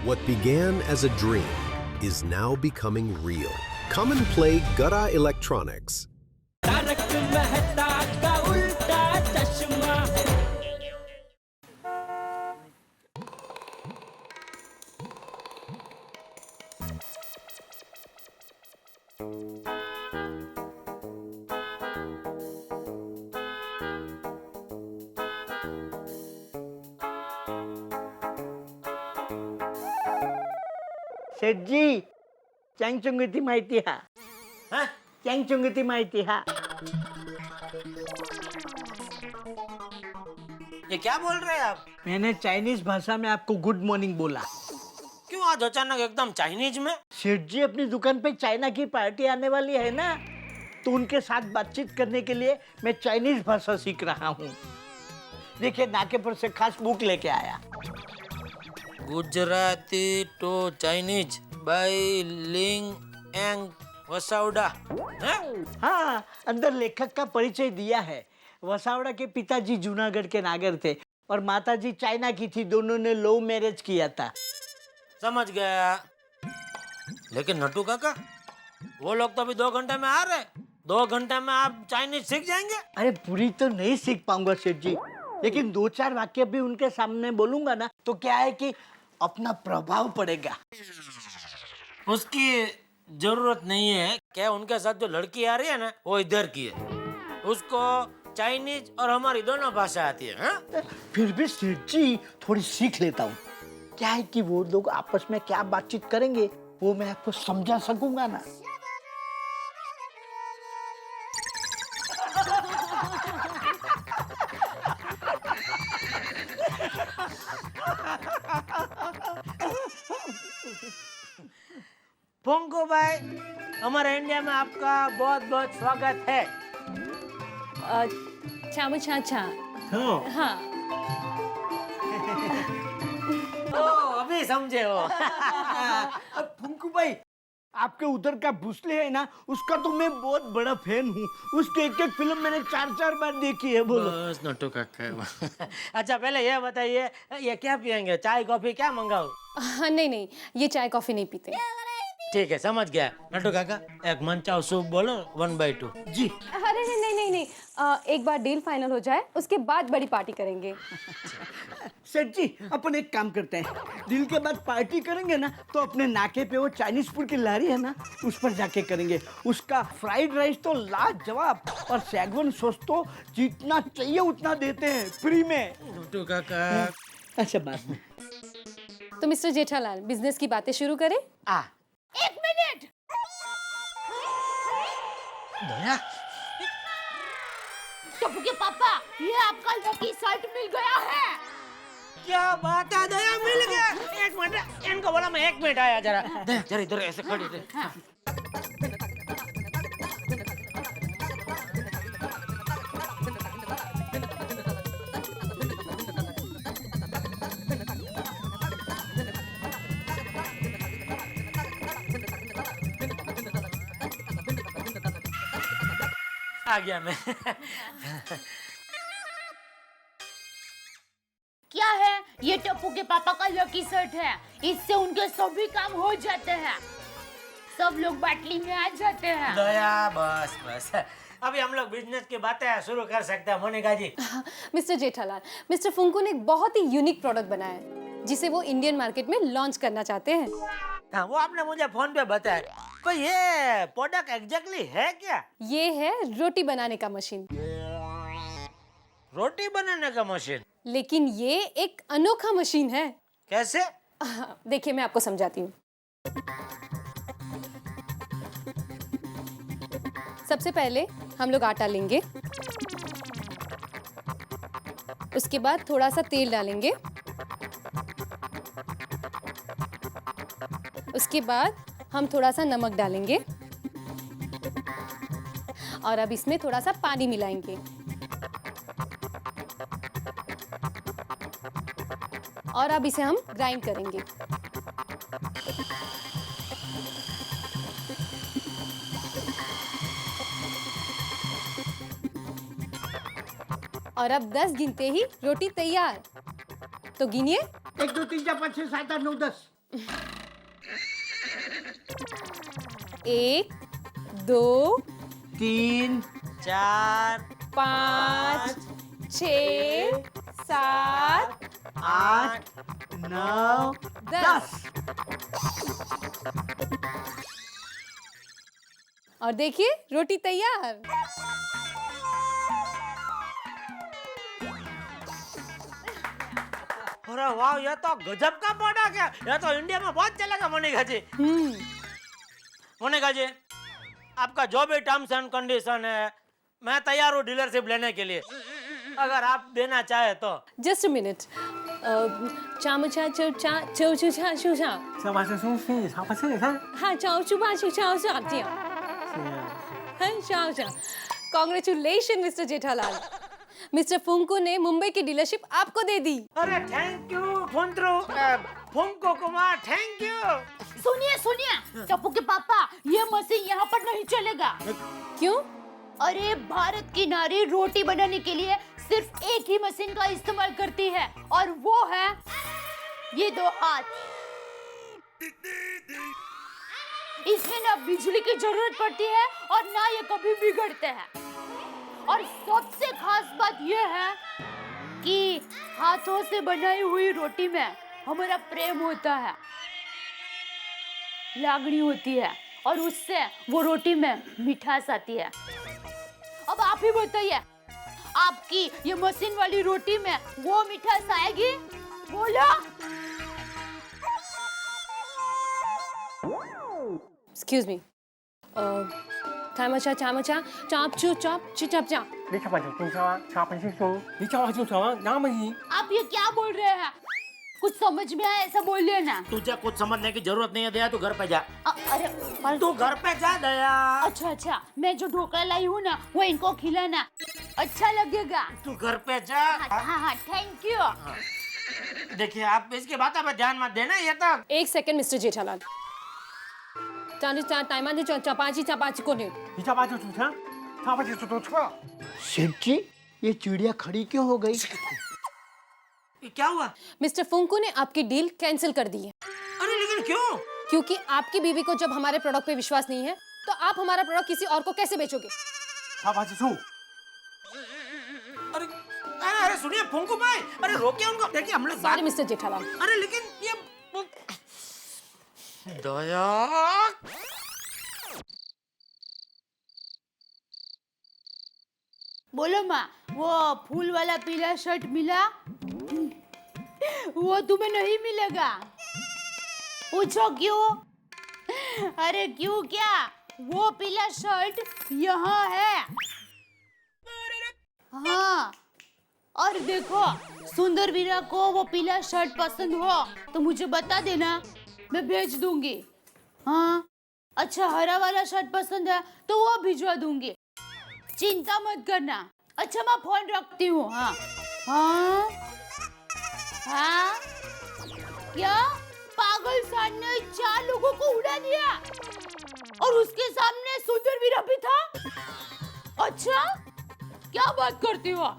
What began as a dream is now becoming real. Come and play Gada Electronics. Tarak Mehta का उल्टा चश्मा। शेठजी चंगचुंगती माहिती हा चंगचुंगती माहिती हा ये क्या बोल रहे हैं आप? मैंने चाइनीज भाषा में आपको गुड मॉर्निंग बोला। क्यों आज अचानक एकदम चाइनीज में? सेठ जी अपनी दुकान पे चाइना की पार्टी आने वाली है ना, तो उनके साथ बातचीत करने के लिए मैं चाइनीज भाषा सीख रहा हूँ। देखिए नाकेपुर से खास बुक लेके आया। गुजराती टू चाइनीज बाई लिंग एंग वसाउडा। हाँ, अंदर लेखक का परिचय दिया है। वसावड़ा के पिताजी जूनागढ़ के नागर थे और माताजी चाइना की थी। दोनों ने लव मैरिज किया था। समझ गया। लेकिन नट्टू काका, वो लोग तो अभी 2 घंटे में आ रहे। 2 घंटे में आप चाइनीज सीख जाएंगे? अरे पूरी तो नहीं सीख पाऊंगा सेठ जी, लेकिन 2-4 वाक्य भी उनके सामने बोलूंगा ना, तो क्या है कि अपना प्रभाव पड़ेगा। उसकी जरूरत नहीं है। क्या उनके साथ जो लड़की आ रही है ना, वो इधर की है। उसको चाइनीज और हमारी दोनों भाषा आती है। हाँ? फिर भी सेठ जी थोड़ी सीख लेता हूँ। क्या है कि वो लोग आपस में क्या बातचीत करेंगे वो मैं आपको समझा सकूंगा ना। पोंको भाई, हमारे इंडिया में आपका बहुत बहुत स्वागत है। चामू चाचा। हाँ। ओ, अभी समझे हो। अब फुंकू भाई, आपके उधर का भूसले है ना, उसका तो मैं बहुत बड़ा फैन हूँ। उसके एक फिल्म मैंने 4 बार देखी है। बोलो। बस नट्टू काका। अच्छा पहले ये बताइए, ये क्या पियेंगे? चाय कॉफी क्या मंगाओ? हाँ नहीं, ये चाय कॉफी नहीं पीते। ठीक है, समझ गया। नट्टू काका, एक मनचाओ सूप बोलो 1/2। जी। अरे नहीं, एक बार डील फाइनल हो जाए उसके बाद बड़ी पार्टी करेंगे। सेठ जी, अपन एक काम करते हैं, डील के बाद पार्टी करेंगे ना, तो अपने नाके पे वो चाइनीज फूड की लारी है ना, उस पर जाके करेंगे। उसका फ्राइड राइस तो लाजवाब, और सैगवन सॉस तो जितना चाहिए उतना देते हैं फ्री में। नट्टू काका। अच्छा बात में। तो मिस्टर जेठालाल, बिजनेस की बातें शुरू करें? एक मिनट। दया, टप्पू के पापा, ये आपका लकी शर्ट मिल गया है। क्या बात है दया, मिल गया। एक मिनट, इनको बोला मैं 1 मिनट आया जरा। दया जरा इधर ऐसे खड़ी रहे। आ गया मैं। क्या है? ये टप्पू के पापा का लकी शर्ट है। इससे उनके सभी काम हो जाते हैं। सब लोग बाटली में आ जाते हैं। दया बस अभी हम लोग बिजनेस की बातें शुरू कर सकते हैं मोनिका जी। मिस्टर जेठालाल, मिस्टर फुंकू ने एक बहुत ही यूनिक प्रोडक्ट बनाया है जिसे वो इंडियन मार्केट में लॉन्च करना चाहते हैं। हाँ, वो आपने मुझे फोन पे बताया। पर ये प्रोडक्ट एग्जैक्टली है क्या? ये है रोटी बनाने का मशीन। रोटी बनाने का मशीन? लेकिन ये एक अनोखा मशीन है। कैसे? देखिए मैं आपको समझाती हूँ। सबसे पहले हम लोग आटा लेंगे, उसके बाद थोड़ा सा तेल डालेंगे, उसके बाद हम थोड़ा सा नमक डालेंगे और अब इसमें थोड़ा सा पानी मिलाएंगे और अब इसे हम ग्राइंड करेंगे। और अब 10 गिनते ही रोटी तैयार। तो गिनिए। 1 2 3 4 5 6 7 8 9 10। 1 2 3 4 5 6 7 8 9 10। और देखिए रोटी तैयार। अरे वाह, ये तो गजब का प्रोडक्ट है। ये तो इंडिया में बहुत चलेगा मोनिका जी। मोनिका जी, आपका जो भी टर्म्स एंड कंडीशन है, मैं तैयार हूँ डीलरशिप लेने के लिए, अगर आप देना चाहे तो। Just a minute. चामुचा चौचा चौचुचा शुचा। हाँ चौचुबा शुचा शुचा। Congratulations mister Jethalal. Mister Funku ने मुंबई की डीलरशिप आपको दे दी। अरे thank you Funko Kumar, thank you. सुनिए सुनिए टप्पू के पापा, ये मशीन यहाँ पर नहीं चलेगा। क्यों? अरे भारत की नारी रोटी बनाने के लिए सिर्फ एक ही मशीन का इस्तेमाल करती है, और वो है ये 2 हाथ। इसमें ना बिजली की जरूरत पड़ती है और ना ये कभी बिगड़ते हैं। और सबसे खास बात ये है कि हाथों से बनाई हुई रोटी में हमारा प्रेम होता है, लागनी होती है, और उससे वो रोटी में मिठास आती है। अब आप ही बताइए, आपकी ये मशीन वाली रोटी में वो मिठास आएगी? बोलो। Excuse me. चामचा चामचा चाप चू चाप चिचप चा। आप ये क्या बोल रहे हैं? कुछ समझ में आया ऐसा बोल लेना। तुझे कुछ समझने की जरूरत नहीं है दया, तू घर पे जा। अरे तू घर पे जा दया। अच्छा, मैं जो ढोकला लाई हूँ ना, वो इनको खिलाना, अच्छा लगेगा। तू घर पे जा। हाँ, थैंक यू। देखिए, आप इसकी बातों पे ध्यान मत देना, ये तो। 1 सेकंड मिस्टर जेठालाल। टाइम चपाची चपाची को नहीं। सेठ जी, ये चिड़िया खड़ी क्यों हो गई? ये क्या हुआ? मिस्टर फुंकू ने आपकी डील कैंसिल कर दी है। अरे लेकिन क्यों? क्योंकि आपकी बीवी को जब हमारे प्रोडक्ट पे विश्वास नहीं है, तो आप हमारा प्रोडक्ट किसी और को कैसे बेचोगे? अरे अरे सुनिए फुंकू भाई, अरे रोकिए उनको। देखिए हम लोग बात। Sorry mister Jethalal. अरे लेकिन ये दया। बोलो माँ, वो फूल वाला पीला शर्ट मिला? वो तुम्हें नहीं मिलेगा। पूछो क्यों? अरे क्यों क्या? वो पीला शर्ट यहाँ है। हाँ, और देखो, सुंदर वीरा को वो पीला शर्ट पसंद हो तो मुझे बता देना, मैं भेज दूंगी। हाँ, अच्छा हरा वाला शर्ट पसंद है तो वो भिजवा दूंगी, चिंता मत करना। अच्छा मैं फोन रखती हूँ। हाँ हाँ हाँ। क्या पागल सांड ने 4 लोगों को उड़ा दिया और उसके सामने सुंदर वीरा भी था? अच्छा क्या बात करती हो?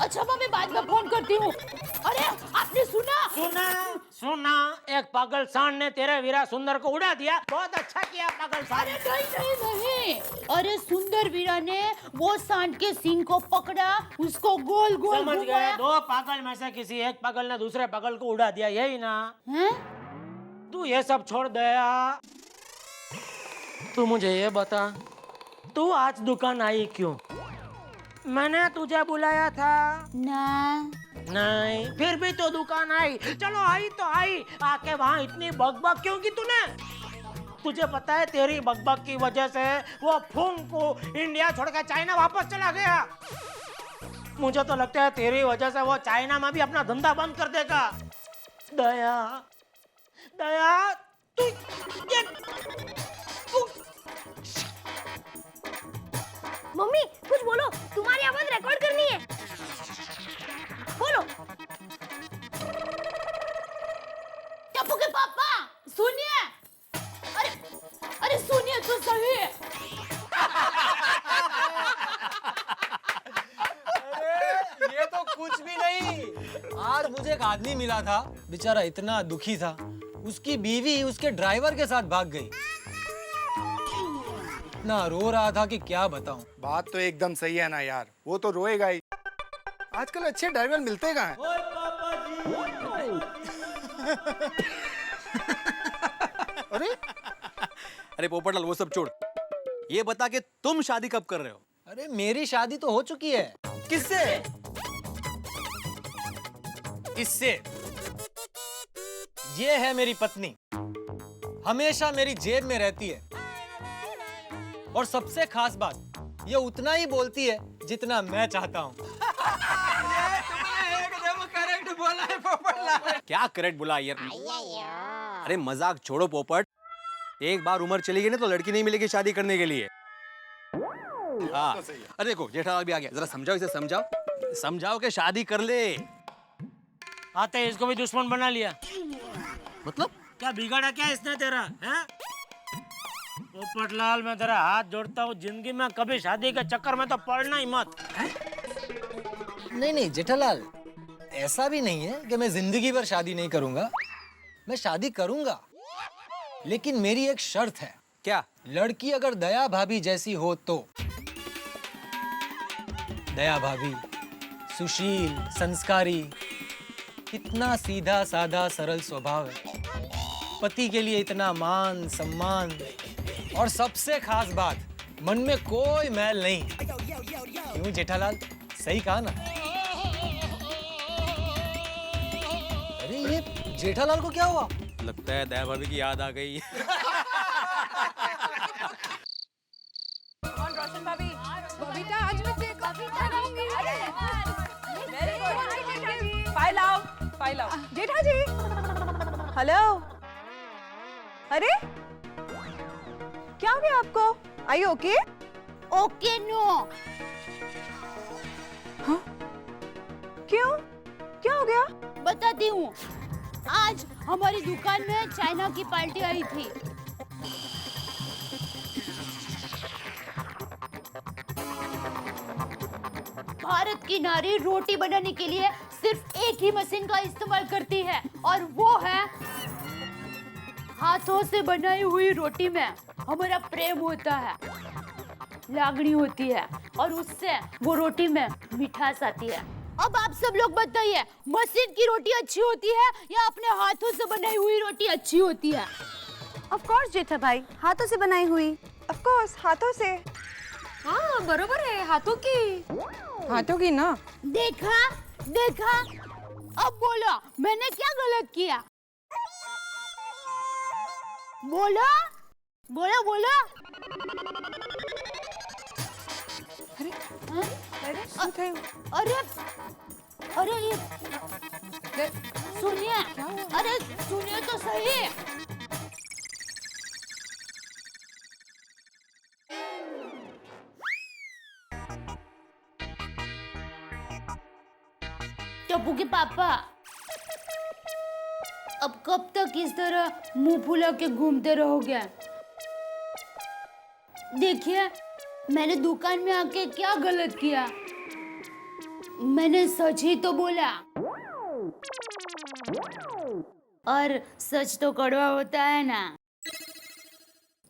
अच्छा मैं बाद में फोन करती हूँ। अरे आपने सुना, एक पागल सांड ने तेरे वीरा सुंदर को उड़ा दिया। बहुत अच्छा किया पागल सांड। अरे नहीं, अरे सुंदर वीरा ने वो सांड के सींग को पकड़ा, उसको गोल गोल समझ गए, घुमाया। 2 पागल में से किसी एक पागल ने दूसरे पागल को उड़ा दिया, यही ना? हैं? तू ये सब छोड़ दया, तू मुझे ये बता, तू आज दुकान आई क्यों? मैंने तुझे बुलाया था ना। नहीं, फिर भी तो दुकान आई। चलो आई तो आई, आके वहाँ इतनी बकबक क्यों की तूने? तुझे पता है तेरी बकबक की वजह से वो फुंकू इंडिया छोड़ के चाइना वापस चला गया। मुझे तो लगता है तेरी वजह से वो चाइना में भी अपना धंधा बंद कर देगा। दया दया तू मम्मी कुछ बोलो, तुम्हारी आवाज रिकॉर्ड करनी है। बोलो। टप्पू के पापा सुनिए। अरे सुनिए तो सही। ये तो कुछ भी नहीं। आज मुझे एक आदमी मिला था, बेचारा इतना दुखी था। उसकी बीवी उसके ड्राइवर के साथ भाग गई। ना रो रहा था कि क्या बताऊं। बात तो एकदम सही है ना यार, वो तो रोएगा ही। आजकल अच्छे ड्राइवर मिलते कहाँ हैं? अरे अरे पोपटलाल वो सब छोड़, ये बता कि तुम शादी कब कर रहे हो? अरे मेरी शादी तो हो चुकी है। किससे? इससे। ये है मेरी पत्नी, हमेशा मेरी जेब में रहती है। और सबसे खास बात, ये उतना ही बोलती है जितना मैं चाहता हूँ। करेक्ट बोला है पोपटलाल। क्या करेक्ट बोला यार? अरे मजाक छोड़ो पोपट, एक बार उम्र चली गई ना तो लड़की नहीं मिलेगी शादी करने के लिए। हाँ, अरे देखो जेठालाल भी आ गया, जरा समझाओ इसे, समझाओ कि शादी कर ले। आते ही इसको भी दुश्मन बना लिया। मतलब क्या बिगाड़ा क्या इसने तेरा, हैं? पोपटलाल मैं तेरा हाथ जोड़ता हूँ, जिंदगी में कभी शादी के चक्कर में तो पड़ना ही मत। नहीं जेठालाल, ऐसा भी नहीं है कि मैं जिंदगी भर शादी नहीं करूंगा। मैं शादी करूंगा, लेकिन मेरी एक शर्त है। क्या? लड़की अगर दया भाभी जैसी हो तो। दया भाभी सुशील, संस्कारी, कितना सीधा साधा सरल स्वभाव है। पति के लिए इतना मान सम्मान, और सबसे खास बात, मन में कोई मैल नहीं। क्यों जेठालाल, सही कहा ना? अरे ये जेठालाल को क्या हुआ? लगता है दया भाभी की याद आ गई। रोशन भाभी, बबीता आज मैं देखो बबीता रहूंगी। Very good. फाइल आओ। जेठा जी। हेलो। अरे क्या हो गया आपको? Are you okay? Okay no. हाँ? क्यों? क्या हो गया? बताती हूँ। आज हमारी दुकान में चाइना की पार्टी आई थी। भारत की नारी रोटी बनाने के लिए सिर्फ एक ही मशीन का इस्तेमाल करती है, और वो है हाथों से बनाई हुई रोटी में हमारा प्रेम होता है, लागणी होती है, और उससे वो रोटी में मिठास आती है। अब आप सब लोग बताइए, मशीन की रोटी अच्छी होती है या अपने हाथों से बनाई हुई रोटी अच्छी होती है? ऑफ कोर्स जेठा भाई, हाथों से बनाई हुई। ऑफ कोर्स हाथों से। हाँ बरोबर है, हाथों की ना। देखा देखा, अब बोलो मैंने क्या गलत किया? बोलो बोलो बोलो। अरे हाँ? શું થયું? अरे अरे ये सुनिए, अरे सुनिए तो सही। टप्पू के पापा, अब कब तक इस तरह मुंह फुला के घूमते रहोगे? देखिए, मैंने दुकान में आके क्या गलत किया? मैंने सच ही तो बोला, और सच तो कड़वा होता है ना।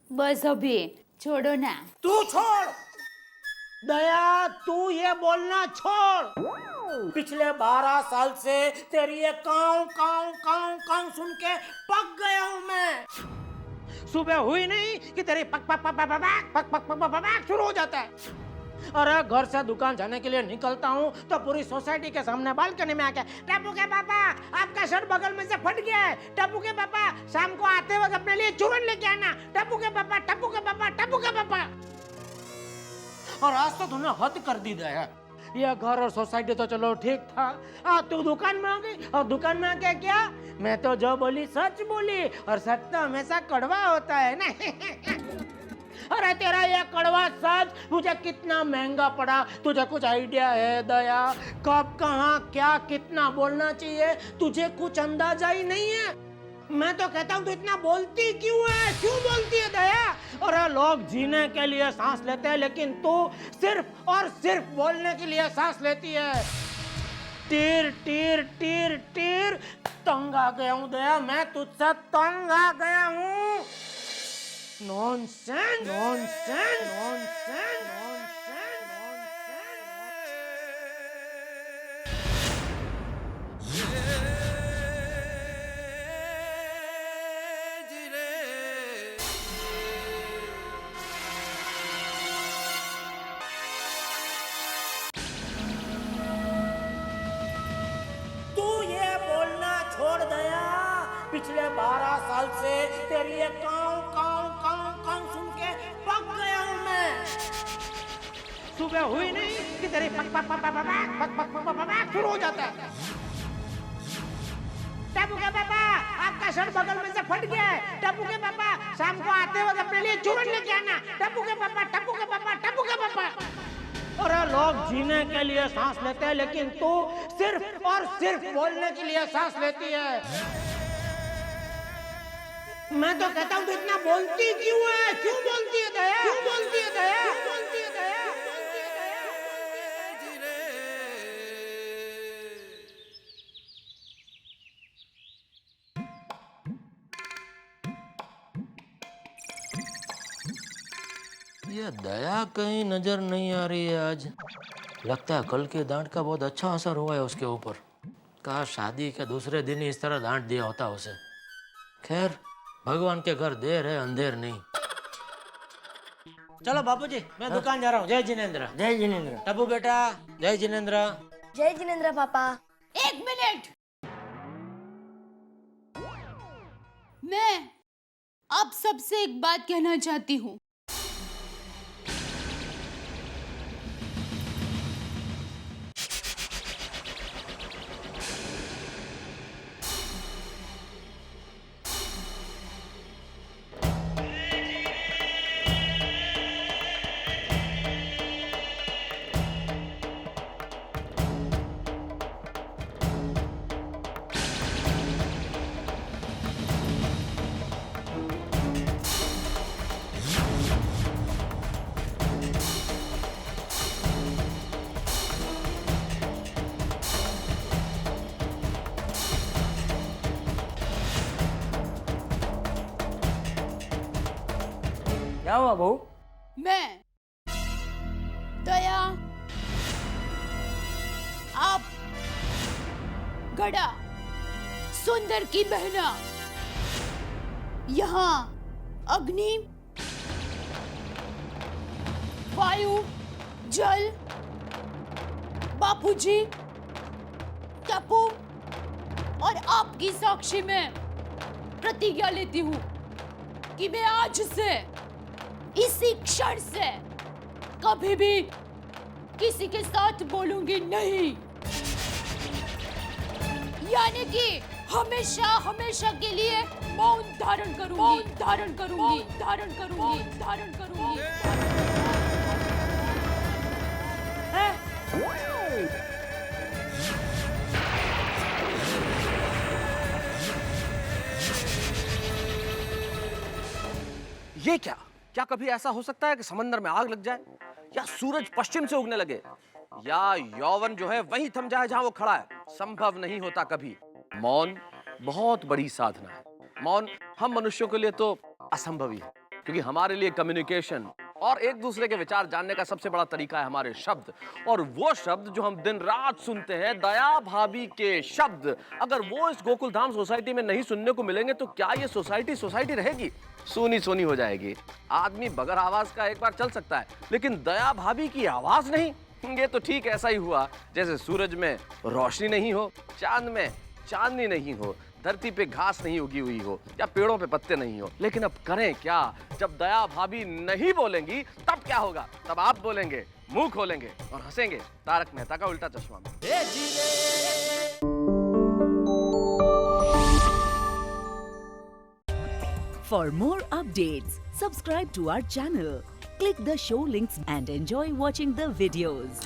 बस अभी छोड़ो ना। तू छोड़ दया, तू ये बोलना छोड़। पिछले 12 साल से तेरी ये काऊ काऊ काऊ काऊ सुन के पक गया हूं मैं। सुबह हुई नहीं कि तेरी पक पक पक पक पक पक पक पक पक पक शुरू हो जाता है। अरे घर से दुकान जाने के लिए निकलता हूँ तो पूरी सोसाइटी के सामने बालकनी में आके, टप्पू के पापा आपका शर्ट बगल में से फट गया है, टप्पू के पापा शाम को आते वक्त अपने लिए चूरन लेके आना, टप्पू के पापा टप्पू के पापा टप्पू के पापा। और आज तो तूने हद कर दी है। ये घर और सोसाइटी तो चलो ठीक था, तू दुकान में आ गई, और दुकान में आके क्या? मैं तो जो बोली सच बोली, और सच तो हमेशा कड़वा होता है ना। अरे तेरा ये कड़वा सच मुझे कितना महंगा पड़ा, तुझे कुछ आइडिया है दया? कब कहाँ क्या कितना बोलना चाहिए तुझे कुछ अंदाजा ही नहीं है। मैं तो कहता हूँ तू इतना बोलती क्यों है? क्यों बोलती है दया? अरे लोग जीने के लिए सांस लेते हैं, लेकिन तू सिर्फ और सिर्फ बोलने के लिए सांस लेती है। टीर टीर टीर टीर तंग आ गया हूँ दया, मैं तुझसे तंग आ गया हूँ। नॉनसेंस, नॉनसेंस, नॉनसेंस, नॉनसेंस, तू ये बोलना छोड़ दया। पिछले 12 साल से तेरी ये काऊ काऊ काऊ काऊ सुन के पक गया हूँ मैं। सुबह हुई नहीं कि तेरी पक पक पक पक पक पक पक पक पक शुरू हो जाता है। टप्पू के पापा, आपका शर्ट बगल में से फट गया है। टप्पू के पापा, शाम को आते वक्त अपने लिए चूरन लेके आना। टप्पू के पापा, टप्पू के पापा, टप्पू के पापा। अरे लोग जीने के लिए सांस लेते हैं, लेकिन तू सिर्फ और सिर्फ बोलने के लिए सांस लेती है। मैं तो कहता हूँ तू इतना बोलती क्यों है? क्यों बोलती है दया? क्यों बोलती है दया? क्यों बोलती है दया? ये दया कहीं नजर नहीं आ रही है आज। लगता है कल के डांट का बहुत अच्छा असर हुआ है उसके ऊपर। कहा शादी के दूसरे दिन ही इस तरह डांट दिया होता उसे। खैर, भगवान के घर देर है अंधेर नहीं। चलो बापूजी, मैं दुकान जा रहा हूँ। जय जिनेंद्र। जय जिनेंद्र। टप्पू बेटा, जय जिनेंद्र। जय जिनेंद्र पापा। एक मिनट, मैं आप सबसे एक बात कहना चाहती हूँ। क्या हुआ बहू? मैं दया, आप गड़ा, सुंदर की बहना, यहाँ अग्नि, वायु, जल, बापूजी, टप्पू और आपकी साक्षी में प्रतिज्ञा लेती हूँ कि मैं आज से, इसी क्षण से कभी भी किसी के साथ बोलूंगी नहीं। यानी कि हमेशा हमेशा के लिए मौन धारण करूंगी, मौन धारण करूंगी, धारण करूंगी, धारण करूंगी। ये क्या? क्या कभी ऐसा हो सकता है कि समंदर में आग लग जाए, या सूरज पश्चिम से उगने लगे, या यौवन जो है वहीं थम जाए जहां वो खड़ा है? संभव नहीं होता कभी। मौन बहुत बड़ी साधना है। मौन हम मनुष्यों के लिए तो असंभव ही है, क्योंकि हमारे लिए कम्युनिकेशन और एक दूसरे के विचार जानने का सबसे बड़ा तरीका है हमारे शब्द। और वो शब्द जो हम दिन रात सुनते हैं, दया भाभी के शब्द, अगर वो इस गोकुल धाम सोसाइटी में नहीं सुनने को मिलेंगे तो क्या ये सोसाइटी सोसाइटी रहेगी? सूनी सूनी हो जाएगी। आदमी बगैर आवाज का एक बार चल सकता है, लेकिन दया भाभी की आवाज नहीं। ये तो ठीक ऐसा ही हुआ जैसे सूरज में रोशनी नहीं हो, चांद में चांदनी नहीं हो, धरती पे घास नहीं उगी हुई हो, या पेड़ों पे पत्ते नहीं हो। लेकिन अब करें क्या? जब दया भाभी नहीं बोलेंगी तब क्या होगा? तब आप बोलेंगे, मुंह खोलेंगे और हंसेंगे। तारक मेहता का उल्टा चश्मा में। For more updates, subscribe to our channel, click the show links and enjoy watching the videos.